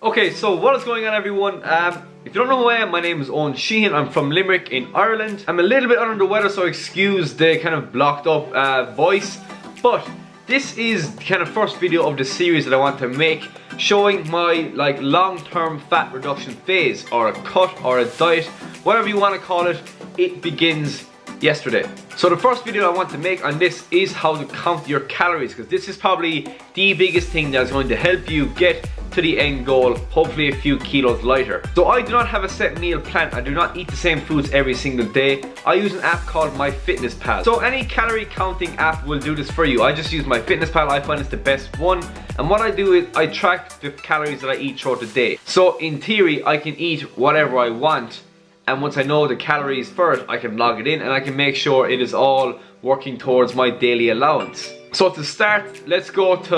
Okay, so what is going on, everyone? If you don't know who I am, my name is Eoin Sheehan. I'm from Limerick in Ireland. I'm a little bit under the weather, so excuse the kind of blocked up voice. But this is the kind of first video of the series that I want to make, showing my long-term fat reduction phase, or a cut, or a diet, whatever you want to call it. It begins yesterday. So the first video I want to make on this is how to count your calories, because this is probably the biggest thing that's going to help you get to the end goal, hopefully a few kilos lighter. So I do not have a set meal plan. I do not eat the same foods every single day. I use an app called Myfitnesspal. So any calorie counting app will do this for you. I just use Myfitnesspal. I find it's the best one. And what I do is I track the calories that I eat throughout the day. So in theory, I can eat whatever I want. And once I know the calories first, I can log it in and I can make sure it is all working towards my daily allowance. So to start, let's go to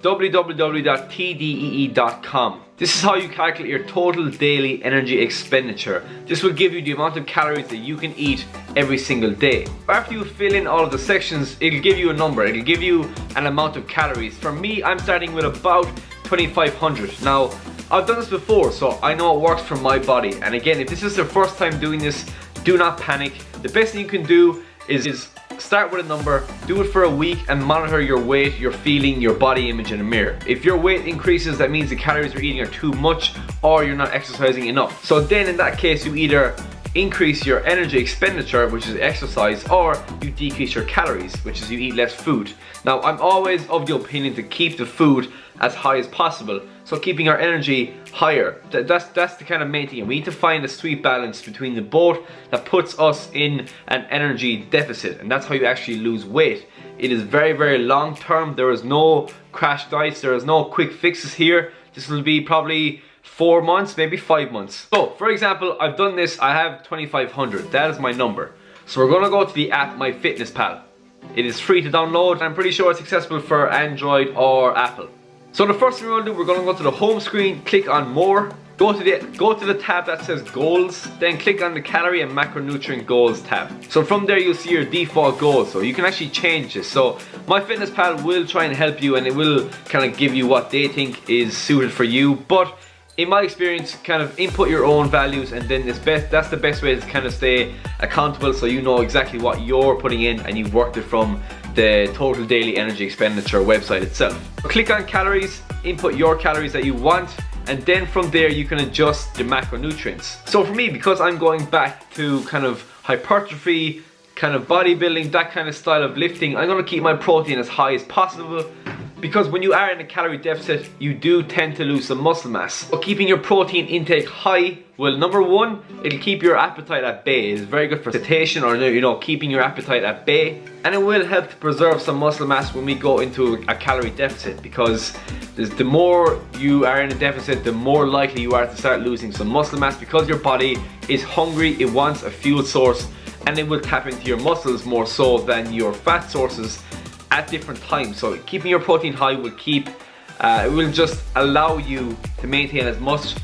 www.tdee.com. This is how you calculate your total daily energy expenditure. This will give you the amount of calories that you can eat every single day. After you fill in all of the sections, it'll give you a number. It'll give you an amount of calories. For me, I'm starting with about 2,500. Now, I've done this before, so I know it works for my body. And again, if this is the first time doing this, do not panic. The best thing you can do is start with a number, do it for a week, and monitor your weight, your feeling, your body image in a mirror. If your weight increases, that means the calories you're eating are too much, or you're not exercising enough. So then in that case, you either increase your energy expenditure, which is exercise, or you decrease your calories, which is you eat less food. Now, I'm always of the opinion to keep the food as high as possible, so keeping our energy higher. That's the kind of main thing. We need to find a sweet balance between the both that puts us in an energy deficit, and that's how you actually lose weight. It is very, very long term. There is no crash diets, there is no quick fixes here. This will be probably 4 months, maybe 5 months. So for example, I've done this, I have 2,500, that is my number. So we're gonna go to the app Myfitnesspal. It is free to download, and I'm pretty sure it's accessible for Android or Apple. So the first thing we're gonna do, we're gonna go to the home screen, click on more, go to the tab that says goals, then click on the calorie and macronutrient goals tab. So from there you'll see your default goals, so you can actually change this. So Myfitnesspal will try and help you, and it will kind of give you what they think is suited for you, but in my experience, kind of input your own values, and then that's the best way to kind of stay accountable, so you know exactly what you're putting in and you've worked it from the total daily energy expenditure website itself. Click on calories, input your calories that you want, and then from there you can adjust the macronutrients. So for me, because I'm going back to kind of hypertrophy, kind of bodybuilding, that kind of style of lifting, I'm going to keep my protein as high as possible, because when you are in a calorie deficit, you do tend to lose some muscle mass. So keeping your protein intake high will, number one, it'll keep your appetite at bay. It's very good for satiation, or keeping your appetite at bay, and it will help to preserve some muscle mass when we go into a calorie deficit, because the more you are in a deficit, the more likely you are to start losing some muscle mass, because your body is hungry, it wants a fuel source, and it will tap into your muscles more so than your fat sources at different times. So keeping your protein high will it will just allow you to maintain as much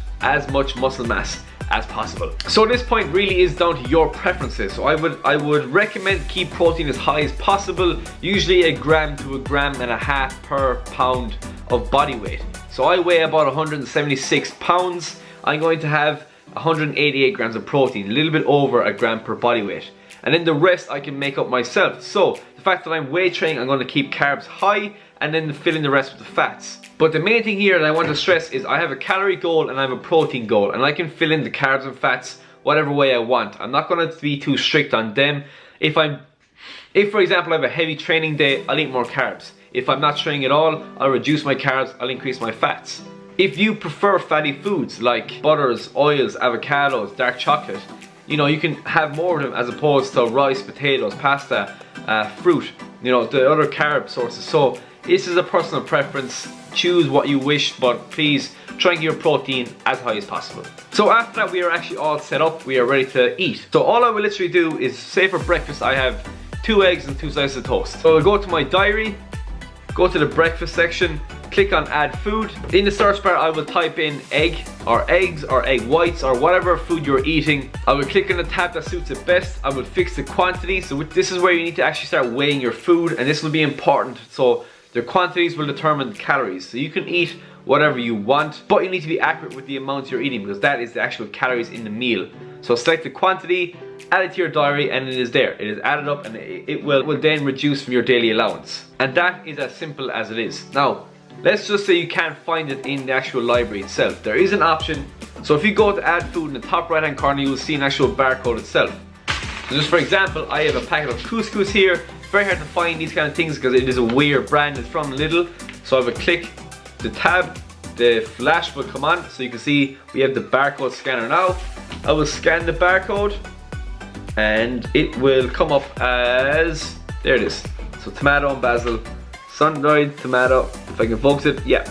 muscle mass as possible. So this point really is down to your preferences. So I would recommend keep protein as high as possible, usually 1 gram to 1.5 grams per pound of body weight. So I weigh about 176 pounds. I'm going to have 188 grams of protein, a little bit over 1 gram per body weight. And then the rest I can make up myself. So the fact that I'm weight training, I'm going to keep carbs high and then fill in the rest with the fats. But the main thing here that I want to stress is I have a calorie goal and I have a protein goal, and I can fill in the carbs and fats whatever way I want. I'm not going to be too strict on them. If for example I have a heavy training day, I'll eat more carbs. If I'm not training at all, I'll reduce my carbs, I'll increase my fats. If you prefer fatty foods like butters, oils, avocados, dark chocolate, you can have more of them as opposed to rice, potatoes, pasta, fruit, the other carb sources. So this is a personal preference. Choose what you wish, but please try and get your protein as high as possible. So after that, we are actually all set up. We are ready to eat. So all I will literally do is, say for breakfast, I have 2 eggs and 2 slices of toast. So I'll go to my diary, go to the breakfast section, click on add food. In the search bar, I will type in egg or eggs or egg whites or whatever food you're eating. I will click on the tab that suits it best. I will fix the quantity. So this is where you need to actually start weighing your food, and this will be important. So the quantities will determine the calories. So you can eat whatever you want, but you need to be accurate with the amounts you're eating because that is the actual calories in the meal. So select the quantity, add it to your diary, and it is there. It is added up, and it will then reduce from your daily allowance. And that is as simple as it is. Now, let's just say you can't find it in the actual library itself. There is an option. So if you go to add food in the top right hand corner, you will see an actual barcode itself. So just for example, I have a packet of couscous here. Very hard to find these kind of things because it is a weird brand. It's from Lidl. So I will click the tab, the flash will come on, so you can see we have the barcode scanner now. I will scan the barcode and it will come up as, there it is. So tomato and basil, sun-dried tomato, if I can focus it, yeah.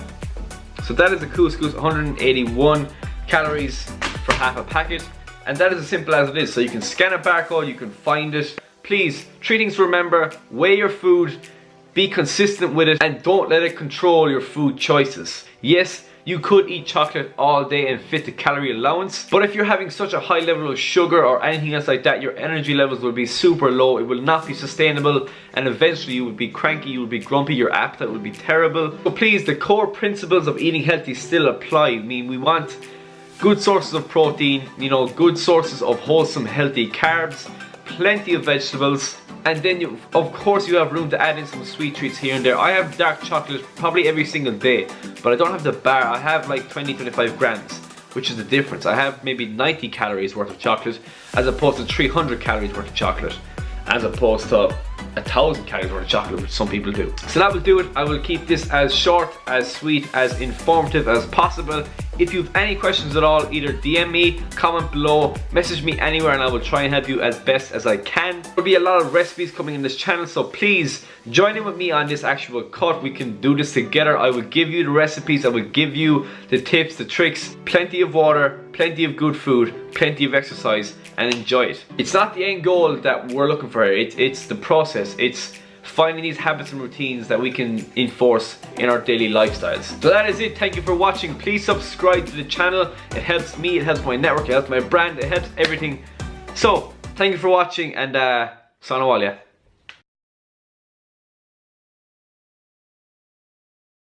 So that is a couscous, 181 calories for half a packet. And that is as simple as it is. So you can scan a barcode, you can find it. Please, 3 things to remember: weigh your food, be consistent with it, and don't let it control your food choices. Yes, you could eat chocolate all day and fit the calorie allowance, but if you're having such a high level of sugar or anything else like that, your energy levels will be super low. It will not be sustainable, and eventually you will be cranky, you will be grumpy, your appetite will be terrible. So please, the core principles of eating healthy still apply. I mean, we want good sources of protein, you know, good sources of wholesome, healthy carbs, plenty of vegetables, and then of course you have room to add in some sweet treats here and there. I have dark chocolate probably every single day, but I don't have the bar. I have like 20-25 grams, which is the difference. I have maybe 90 calories worth of chocolate as opposed to 300 calories worth of chocolate, as opposed to 1,000 calories worth of chocolate, which some people do. So that will do it. I will keep this as short, as sweet, as informative as possible. If you have any questions at all, either DM me, comment below, message me anywhere, and I will try and help you as best as I can. There will be a lot of recipes coming in this channel, so please join in with me on this actual cut. We can do this together. I will give you the recipes, I will give you the tips, the tricks, plenty of water, plenty of good food, plenty of exercise, and enjoy it. It's not the end goal that we're looking for here, it's the process. It's finding these habits and routines that we can enforce in our daily lifestyles. So that is it. Thank you for watching. Please subscribe to the channel. It helps me, it helps my network, it helps my brand, it helps everything. So thank you for watching, and Sana Walia.